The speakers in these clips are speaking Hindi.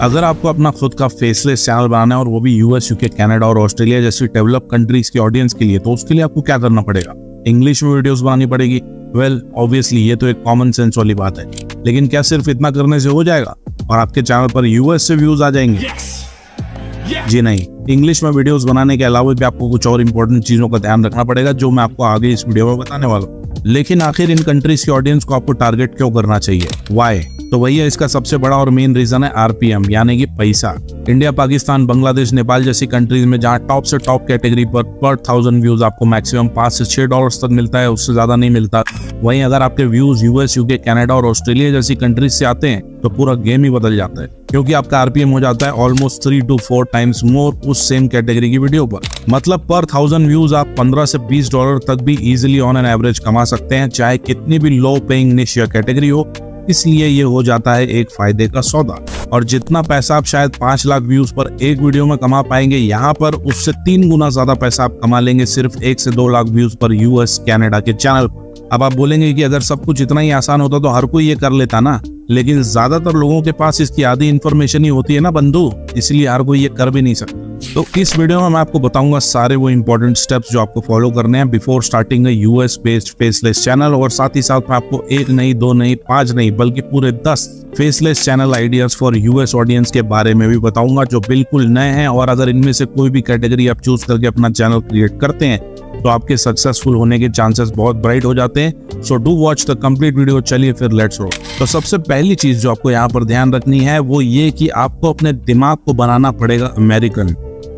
अगर आपको अपना खुद का फेसलेस चैनल बनाना है और वो भी यूएस, यूके, कनाडा और ऑस्ट्रेलिया जैसी डेवलप कंट्रीज की ऑडियंस के लिए, तो उसके लिए आपको क्या करना पड़ेगा? इंग्लिश में वीडियोस बनानी पड़ेगी। वेल ऑब्वियसली ये तो एक कॉमन सेंस वाली बात है, लेकिन क्या सिर्फ इतना करने से हो जाएगा और आपके चैनल पर यूएस से व्यूज आ जाएंगे? जी नहीं, इंग्लिश में वीडियोस बनाने के अलावा भी आपको कुछ और इंपॉर्टेंट चीजों का ध्यान रखना पड़ेगा, जो मैं आपको आगे इस वीडियो में बताने वाला हूँ। लेकिन आखिर इन कंट्रीज की ऑडियंस को आपको टारगेट क्यों करना चाहिए? वाई? तो वही है, इसका सबसे बड़ा और मेन रीजन है आरपीएम, यानी कि पैसा। इंडिया, पाकिस्तान, बांग्लादेश, नेपाल जैसी कंट्रीज में जहां टॉप से टॉप कैटेगरी पर 1000 व्यूज आपको मैक्सिमम $5 से $6 तक मिलता है, उससे ज्यादा नहीं मिलता। वहीं अगर आपके व्यूज यूएस, यूके, कनाडा और ऑस्ट्रेलिया जैसी कंट्रीज से आते हैं तो पूरा गेम ही बदल जाता है, क्योंकि आपका आरपीएम हो जाता है ऑलमोस्ट 3 to 4 टाइम्स मोर उस सेम कैटेगरी की वीडियो पर। मतलब पर 1000 व्यूज आप $15 से $20 तक भी इजिली ऑन एन एवरेज कमा सकते हैं, चाहे कितनी भी लो पेइंग निश या कैटेगरी हो। इसलिए ये हो जाता है एक फायदे का सौदा। और जितना पैसा आप शायद 5 लाख व्यूज पर एक वीडियो में कमा पाएंगे, यहाँ पर उससे 3 गुना ज्यादा पैसा आप कमा लेंगे सिर्फ 1 से 2 लाख व्यूज पर यूएस, कनाडा के चैनल पर। अब आप बोलेंगे कि अगर सब कुछ इतना ही आसान होता तो हर कोई ये कर लेता ना, लेकिन ज्यादातर लोगों के पास इसकी आधी इन्फॉर्मेशन ही होती है ना बंधु, इसलिए हर कोई ये कर भी नहीं सकता। तो इस वीडियो में मैं आपको बताऊंगा सारे वो इंपॉर्टेंट स्टेप्स जो आपको फॉलो करने हैं before starting US based faceless channel. और साथ ही साथ मैं आपको 1 नहीं, 2 नहीं, 5 नहीं, बल्कि पूरे 10 faceless channel ideas for US audience के बारे में भी बताऊंगा, जो बिल्कुल नए हैं। और अगर इनमें से कोई भी कैटेगरी आप चूज करके अपना चैनल क्रिएट करते हैं तो आपके सक्सेसफुल होने के चांसेस बहुत ब्राइट हो जाते हैं। So do watch the complete video. चलिए फिर लेट्स रोल। तो सबसे पहली चीज जो आपको यहाँ पर ध्यान रखनी है वो ये कि आपको अपने दिमाग को बनाना पड़ेगा अमेरिकन।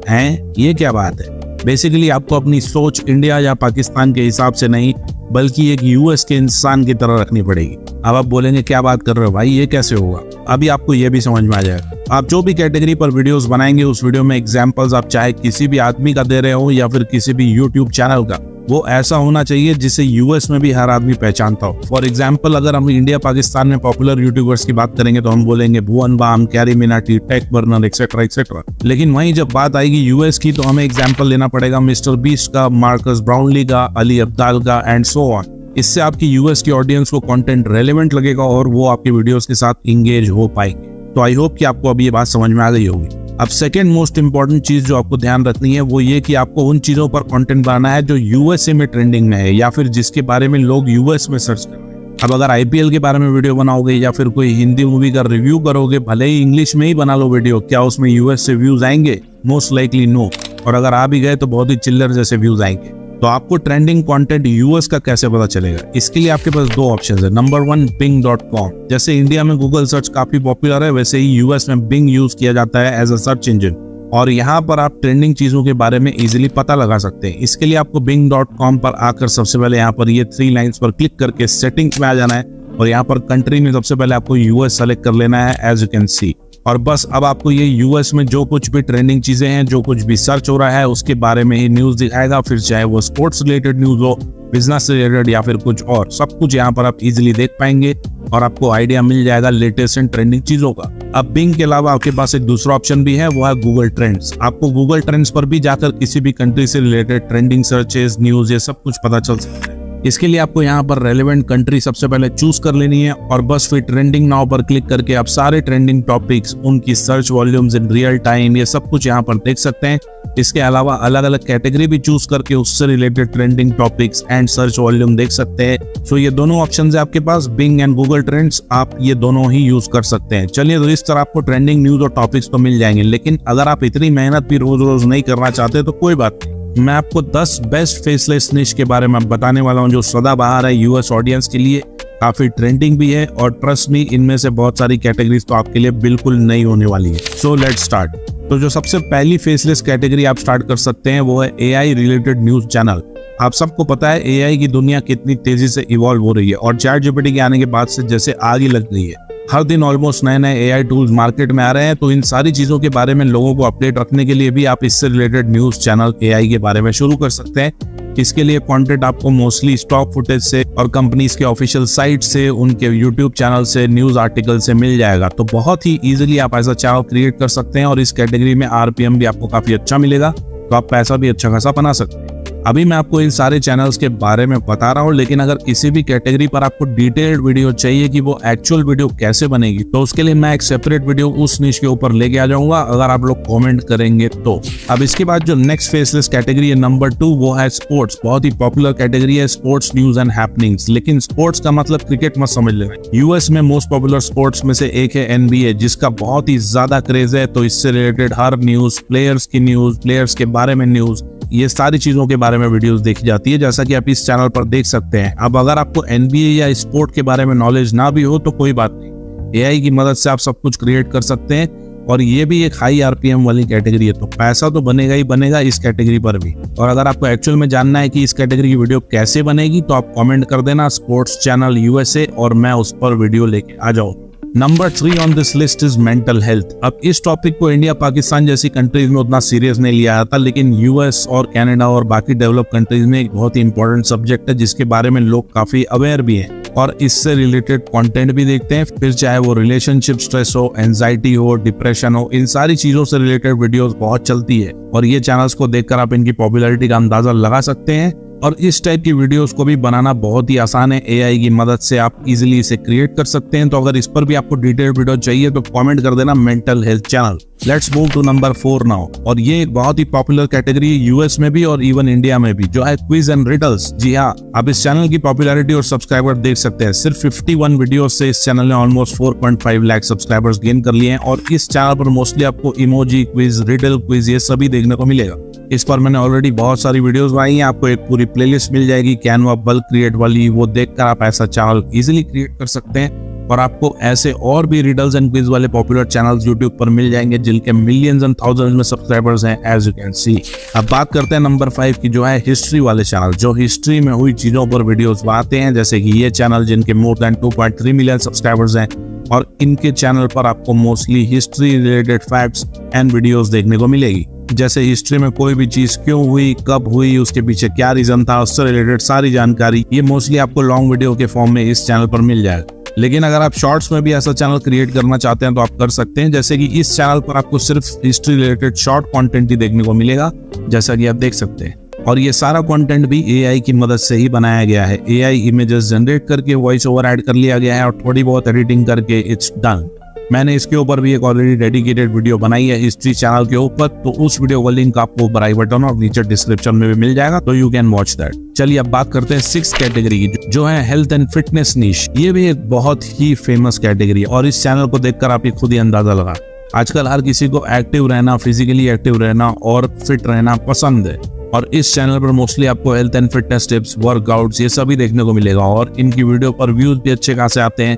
हैं? ये क्या बात है? बेसिकली आपको अपनी सोच इंडिया या पाकिस्तान के हिसाब से नहीं, बल्कि एक यूएस के इंसान की तरह रखनी पड़ेगी। अब आप बोलेंगे क्या बात कर रहे हो भाई, ये कैसे होगा? अभी आपको ये भी समझ में आ जाएगा। आप जो भी कैटेगरी पर वीडियोस बनाएंगे, उस वीडियो में एग्जांपल्स आप चाहे किसी भी आदमी का दे रहे हो या फिर किसी भी यूट्यूब चैनल का, वो ऐसा होना चाहिए जिसे यूएस में भी हर आदमी पहचानता हो। फॉर एग्जाम्पल, अगर हम इंडिया पाकिस्तान में पॉपुलर यूट्यूबर्स की बात करेंगे तो हम बोलेंगे Bhuvan Bam, Carry Minati, tech burner, etcetera etcetera. लेकिन वहीं जब बात आएगी यूएस की तो हमें एग्जाम्पल लेना पड़ेगा मिस्टर बीस्ट का, मार्कस ब्राउनली का, अली अब्दाल का एंड सो ऑन। इससे आपकी यूएस की ऑडियंस को कंटेंट रेलेवेंट लगेगा और वो आपके वीडियोस के साथ इंगेज हो पाएंगे। तो आई होप कि आपको अभी ये बात समझ में आ गई होगी। अब सेकेंड मोस्ट इंपॉर्टेंट चीज जो आपको ध्यान रखनी है वो ये कि आपको उन चीजों पर कंटेंट बनाना है जो यूएसए में ट्रेंडिंग में है या फिर जिसके बारे में लोग यूएस में सर्च कर रहे हैं। अब अगर आईपीएल के बारे में वीडियो बनाओगे या फिर कोई हिंदी मूवी का रिव्यू करोगे, भले ही इंग्लिश में ही बना लो वीडियो, क्या उसमें यूएस से व्यूज आएंगे? Most likely no. और अगर आ भी गए तो बहुत ही चिल्लर जैसे व्यूज आएंगे। तो आपको ट्रेंडिंग कंटेंट यूएस का कैसे पता चलेगा? इसके लिए आपके पास 2 ऑप्शंस है। Number 1 bing.com। जैसे इंडिया में गूगल सर्च काफी पॉपुलर है, वैसे ही यूएस में बिंग यूज किया जाता है एज अ सर्च इंजन, और यहाँ पर आप ट्रेंडिंग चीजों के बारे में इजीली पता लगा सकते हैं। इसके लिए आपको bing.com पर आकर सबसे पहले यहाँ पर ये 3 लाइंस पर क्लिक करके सेटिंग्स में आ जाना है और यहाँ पर कंट्री में सबसे पहले आपको यूएस सेलेक्ट कर लेना है, एज यू कैन सी। और बस अब आपको ये यूएस में जो कुछ भी ट्रेंडिंग चीजें हैं, जो कुछ भी सर्च हो रहा है, उसके बारे में ही न्यूज दिखाएगा। फिर चाहे वो स्पोर्ट्स रिलेटेड न्यूज हो, बिजनेस रिलेटेड या फिर कुछ और, सब कुछ यहाँ पर आप इजीली देख पाएंगे और आपको आइडिया मिल जाएगा लेटेस्ट एंड ट्रेंडिंग चीजों का। अब बिंग के अलावा आपके पास एक दूसरा ऑप्शन भी है, वो है गूगल ट्रेंड्स। आपको गूगल ट्रेंड्स पर भी जाकर किसी भी कंट्री से रिलेटेड ट्रेंडिंग सर्चेस, न्यूज, ये सब कुछ पता चल सकता है। इसके लिए आपको यहाँ पर रेलेवेंट कंट्री सबसे पहले चूज कर लेनी है और बस फिर ट्रेंडिंग नाउ पर क्लिक करके आप सारे ट्रेंडिंग टॉपिक्स, उनकी search volumes in real time, ये सब कुछ यहाँ पर देख सकते हैं। इसके अलावा अलग अलग कैटेगरी भी चूज करके उससे related trending topics and search volume देख सकते हैं। सो ये दोनों ऑप्शन है आपके पास, बिंग एंड गूगल ट्रेंड्स, आप ये दोनों ही यूज कर सकते हैं। चलिए, तो इस तरह आपको ट्रेंडिंग न्यूज और टॉपिक्स तो मिल जाएंगे, लेकिन अगर आप इतनी मेहनत भी रोज रोज नहीं करना चाहते तो कोई बात नहीं। मैं आपको 10 बेस्ट फेसलेस निश के बारे में बताने वाला हूं जो सदाबहार है यूएस ऑडियंस के लिए, काफी ट्रेंडिंग भी है और ट्रस्ट मी, इनमें से बहुत सारी कैटेगरीज तो आपके लिए बिल्कुल नई होने वाली है। So let's start. तो जो सबसे पहली फेसलेस कैटेगरी आप स्टार्ट कर सकते हैं वो है एआई रिलेटेड न्यूज चैनल। आप सबको पता है एआई की दुनिया कितनी तेजी से इवॉल्व हो रही है और चैट जीपीटी के आने के बाद से जैसे आग ही लग गई है। हर दिन ऑलमोस्ट नए नए एआई टूल्स मार्केट में आ रहे हैं, तो इन सारी चीजों के बारे में लोगों को अपडेट रखने के लिए भी आप इससे रिलेटेड न्यूज चैनल एआई के बारे में शुरू कर सकते हैं। इसके लिए कंटेंट आपको मोस्टली स्टॉक फुटेज से और कंपनीज के ऑफिशियल साइट से, उनके यूट्यूब चैनल से, न्यूज आर्टिकल से मिल जाएगा। तो बहुत ही इजीली आप ऐसा चैनल क्रिएट कर सकते हैं और इस कैटेगरी में आरपीएम भी आपको काफी अच्छा मिलेगा, तो आप पैसा भी अच्छा खासा बना सकते हैं। अभी मैं आपको इन सारे चैनल्स के बारे में बता रहा हूँ, लेकिन अगर किसी भी कैटेगरी पर आपको डिटेल्ड वीडियो चाहिए कि वो एक्चुअल वीडियो कैसे बनेगी, तो उसके लिए मैं एक सेपरेट वीडियो उस निश के ऊपर लेके आ जाऊंगा, अगर आप लोग कमेंट करेंगे तो। अब इसके बाद जो नेक्स्ट फेसलेस कैटेगरी है नंबर 2, वो है स्पोर्ट्स। बहुत ही पॉपुलर कैटेगरी है स्पोर्ट्स न्यूज एंड हैपनिंग्स, लेकिन स्पोर्ट्स का मतलब क्रिकेट मत समझ लेना। यूएस में मोस्ट पॉपुलर स्पोर्ट्स में से एक है एनबीए, जिसका बहुत ही ज्यादा क्रेज है। तो इससे रिलेटेड हर न्यूज, प्लेयर्स की न्यूज, प्लेयर्स के बारे में न्यूज, ये सारी चीजों के बारे में वीडियोस देखी जाती है, जैसा कि आप इस चैनल पर देख सकते हैं। अब अगर आपको एनबीए या स्पोर्ट के बारे में नॉलेज ना भी हो तो कोई बात नहीं, एआई की मदद से आप सब कुछ क्रिएट कर सकते हैं। और ये भी एक हाई आरपीएम वाली कैटेगरी है, तो पैसा तो बनेगा ही बनेगा इस कैटेगरी पर भी। और अगर आपको एक्चुअल में जानना है कि इस कैटेगरी की वीडियो कैसे बनेगी, तो आप कमेंट कर देना स्पोर्ट्स चैनल यूएसए, और मैं उस पर वीडियो लेके आ जाऊंगा। Number 3 on this list is mental health. अब इस टॉपिक को इंडिया, पाकिस्तान जैसी कंट्रीज में उतना सीरियस नहीं लिया जाता, लेकिन यूएस और कनाडा और बाकी डेवलप कंट्रीज में एक बहुत ही इंपॉर्टेंट सब्जेक्ट है, जिसके बारे में लोग काफी अवेयर भी हैं और इससे रिलेटेड कंटेंट भी देखते हैं। फिर चाहे वो रिलेशनशिप स्ट्रेस हो, एंजाइटी हो, डिप्रेशन हो, इन सारी चीजों से रिलेटेड वीडियोस बहुत चलती है, और ये चैनल्स को देखकर आप इनकी पॉपुलैरिटी का अंदाजा लगा सकते हैं। और इस टाइप की वीडियोस को भी बनाना बहुत ही आसान है, एआई की मदद से आप इजीली इसे क्रिएट कर सकते हैं। तो अगर इस पर भी आपको डिटेल्ड वीडियो चाहिए तो कमेंट कर देना mental health channel. Let's move to number 4 now, और ये एक बहुत ही पॉपुलर कैटेगरी है यूएस में भी और इवन इंडिया में भी, जो है क्विज एंड रिडल्स। जी हाँ, आप इस चैनल की पॉपुलैरिटी और सब्सक्राइबर देख सकते हैं। सिर्फ 51 वीडियो से इस चैनल ने ऑलमोस्ट 4.5 लाख सब्सक्राइबर्स गेन कर लिए हैं, और इस चैनल पर मोस्टली आपको इमोजी क्विज, रिडल क्विज, ये सभी देखने को मिलेगा। इस पर मैंने ऑलरेडी बहुत सारी वीडियोस बनाई हैं, आपको एक पूरी प्लेलिस्ट मिल जाएगी कैनवा बल्क क्रिएट वाली, वो देखकर आप ऐसा चैनल इजीली क्रिएट कर सकते हैं। और आपको ऐसे और भी रिडल्स एंड क्विज वाले पॉपुलर चैनल्स यूट्यूब पर मिल जाएंगे, जिनके मिलियंस एंड थाउजेंड्स में सब्सक्राइबर्स हैं, एज यू कैन सी। अब बात करते हैं नंबर 5 की, जो है हिस्ट्री वाले चैनल, जो हिस्ट्री में हुई चीजों पर वीडियोस बनाते हैं, जैसे कि ये चैनल, जिनके मोर देन 2.3 मिलियन सब्सक्राइबर्स हैं, और इनके चैनल पर आपको mostly history related facts and videos देखने को मिलेगी। जैसे हिस्ट्री में कोई भी चीज क्यों हुई, कब हुई, उसके पीछे क्या रीजन था, उससे रिलेटेड सारी जानकारी, ये मोस्टली आपको लॉन्ग वीडियो के फॉर्म में इस चैनल पर मिल जाएगा। लेकिन अगर आप शॉर्ट्स में भी ऐसा चैनल क्रिएट करना चाहते हैं तो आप कर सकते हैं, जैसे कि इस चैनल पर आपको सिर्फ हिस्ट्री रिलेटेड शॉर्ट कंटेंट ही देखने को मिलेगा, जैसा कि आप देख सकते हैं। और ये सारा कंटेंट भी एआई की मदद से ही बनाया गया है। एआई इमेजेस जनरेट करके वॉइस ओवर ऐड कर लिया गया है, और थोड़ी बहुत एडिटिंग करके इट्स डन। मैंने इसके ऊपर भी एक ऑलरेडी डेडिकेटेड वीडियो बनाई है हिस्ट्री चैनल के ऊपर, तो उस वीडियो का लिंक आपको ऊपर आई बटन और नीचे डिस्क्रिप्शन में भी मिल जाएगा, तो यू कैन वॉच दैट। चलिए अब बात करते हैं 6 कैटेगरी की, जो है हेल्थ एंड फिटनेस निश। ये भी एक बहुत ही फेमस कैटेगरी है, और इस चैनल को देखकर आप खुद ही अंदाजा लगा। आजकल हर किसी को एक्टिव रहना, फिजिकली एक्टिव रहना और फिट रहना पसंद है, और इस चैनल पर मोस्टली आपको health and fitness tips, workouts, ये सभी देखने को मिलेगा, और इनकी वीडियो पर व्यूज भी अच्छे खासे आते हैं।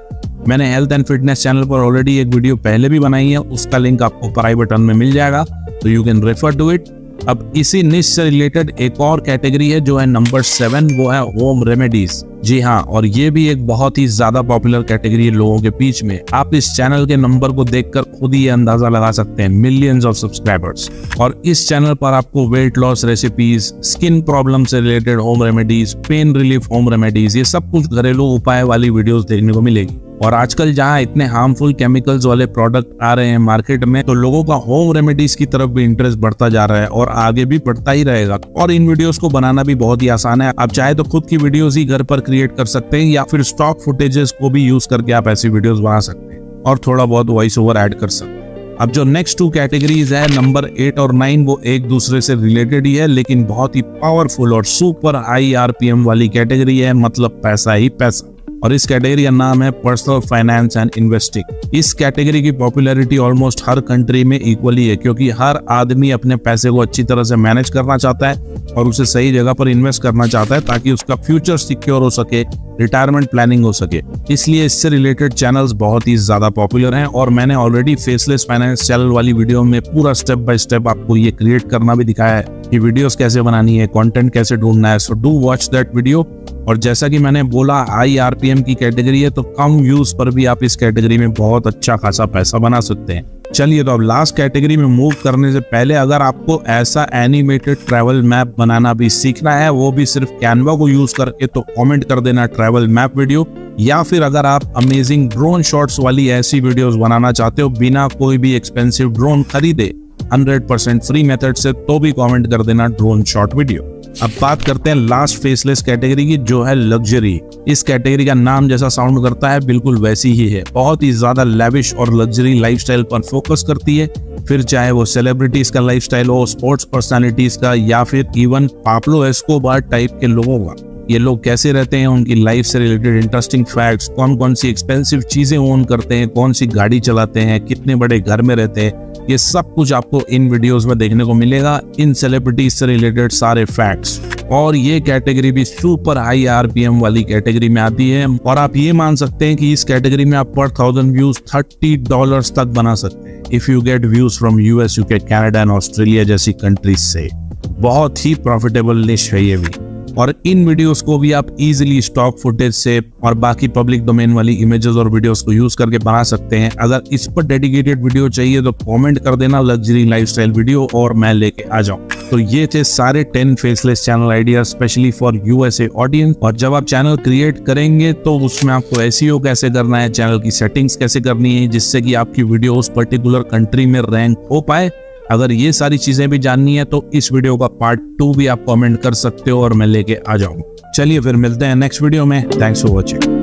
मैंने हेल्थ एंड फिटनेस चैनल पर ऑलरेडी एक वीडियो पहले भी बनाई है, उसका लिंक आपको ऊपर आई बटन में मिल जाएगा, तो you can refer to it. अब इसी निश से रिलेटेड एक और कैटेगरी है, जो है नंबर 7, वो है होम रेमेडीज। जी हाँ, और ये भी एक बहुत ही ज्यादा पॉपुलर कैटेगरी है लोगों के बीच में। आप इस चैनल के नंबर को देखकर खुद ही अंदाजा लगा सकते हैं, मिलियंस ऑफ सब्सक्राइबर्स। और इस चैनल पर आपको weight loss recipes, skin problem से related home remedies, pain relief home remedies, ये सब कुछ घरेलू उपाय वाली वीडियोस देखने को मिलेगी। और आजकल जहाँ इतने हार्मफुल केमिकल्स वाले प्रोडक्ट आ रहे हैं मार्केट में, तो लोगों का होम रेमेडीज की तरफ भी इंटरेस्ट बढ़ता जा रहा है, और आगे भी बढ़ता ही रहेगा। और इन वीडियोस को बनाना भी बहुत ही आसान है। आप चाहे तो खुद की वीडियोस ही घर पर क्रिएट कर सकते हैं, या फिर स्टॉक फुटेजेस को भी यूज करके आप ऐसी वीडियोस बना सकते हैं, और थोड़ा बहुत वॉइस ओवर ऐड कर सकते हैं। अब जो नेक्स्ट 2 कैटेगरीज है, नंबर 8 और 9, वो एक दूसरे से रिलेटेड ही है, लेकिन बहुत ही पावरफुल और सुपर हाई आरपीएम वाली कैटेगरी है, मतलब पैसा ही पैसा। और इस कैटेगरी का नाम है पर्सनल फाइनेंस एंड इन्वेस्टिंग। इस कैटेगरी की पॉपुलैरिटी ऑलमोस्ट हर कंट्री में इक्वली है, क्योंकि हर आदमी अपने पैसे को अच्छी तरह से मैनेज करना चाहता है और उसे सही जगह पर इन्वेस्ट करना चाहता है, ताकि उसका फ्यूचर सिक्योर हो सके, रिटायरमेंट प्लानिंग हो सके। इसलिए इससे रिलेटेड चैनल्स बहुत ही ज्यादा पॉपुलर हैं, और मैंने ऑलरेडी फेसलेस फाइनेंस चैनल वाली वीडियो में पूरा स्टेप बाय स्टेप आपको ये क्रिएट करना भी दिखाया है कि वीडियोस कैसे बनानी है, कंटेंट कैसे ढूंढना है। So do watch that video. और जैसा कि मैंने बोला, हाई आरपीएम की कैटेगरी है, तो कम व्यूज पर भी आप इस कैटेगरी में बहुत अच्छा खासा पैसा बना सकते हैं। चलिए, तो अब लास्ट कैटेगरी में मूव करने से पहले, अगर आपको ऐसा एनिमेटेड ट्रैवल मैप बनाना भी सीखना है, वो भी सिर्फ कैनवा को यूज करके, तो कमेंट कर देना ट्रैवल मैप वीडियो। या फिर अगर आप अमेजिंग ड्रोन शॉट्स वाली ऐसी वीडियोस बनाना चाहते हो बिना कोई भी एक्सपेंसिव ड्रोन खरीदे, 100% फ्री मेथड से, तो भी कमेंट कर देना ड्रोन शॉट वीडियो। अब बात करते हैं लास्ट फेसलेस कैटेगरी की, जो है लग्जरी। इस कैटेगरी का नाम जैसा साउंड करता है बिल्कुल वैसी ही है। बहुत ही ज्यादा लैविश और लग्जरी लाइफस्टाइल पर फोकस करती है, फिर चाहे वो सेलिब्रिटीज का लाइफस्टाइल हो, स्पोर्ट्स पर्सनालिटीज का, या फिर इवन पाब्लो एस्कोबार टाइप के लोगों का। ये लोग कैसे रहते हैं, उनकी लाइफ से रिलेटेड इंटरेस्टिंग फैक्ट्स, कौन कौन सी एक्सपेंसिव चीजें ओन करते हैं, कौन सी गाड़ी चलाते हैं, कितने बड़े घर में रहते हैं, ये सब कुछ आपको इन वीडियोस में देखने को मिलेगा, इन सेलिब्रिटीज से रिलेटेड सारे फैक्ट्स। और ये कैटेगरी भी सुपर हाई आरपीएम वाली कैटेगरी में आती है, और आप ये मान सकते हैं कि इस कैटेगरी में आप पर 1000 व्यूज $30 तक बना सकते हैं if you get views from US, UK, Canada and Australia जैसी कंट्रीज से। बहुत ही प्रॉफिटेबल निश है ये भी। और इन वीडियोस को भी आप इजीली स्टॉक फुटेज से और बाकी पब्लिक डोमेन वाली इमेजेस और वीडियोस को यूज करके बना सकते हैं। अगर इस पर डेडिकेटेड वीडियो चाहिए तो कमेंट कर देना लग्जरी लाइफस्टाइल वीडियो, और मैं लेके आ जाऊं। तो ये थे सारे 10 faceless channel ideas specially for USA audience. और जब आप चैनल क्रिएट करेंगे तो उसमें आपको एसईओ कैसे करना है, चैनल की सेटिंग्स कैसे करनी है, जिससे कि आपकी वीडियो उस पर्टिकुलर कंट्री में रैंक हो पाए। अगर ये सारी चीजें भी जाननी है तो इस वीडियो का पार्ट 2 भी आप कमेंट कर सकते हो और मैं लेके आ जाऊंगा। चलिए फिर मिलते हैं नेक्स्ट वीडियो में। Thanks for watching.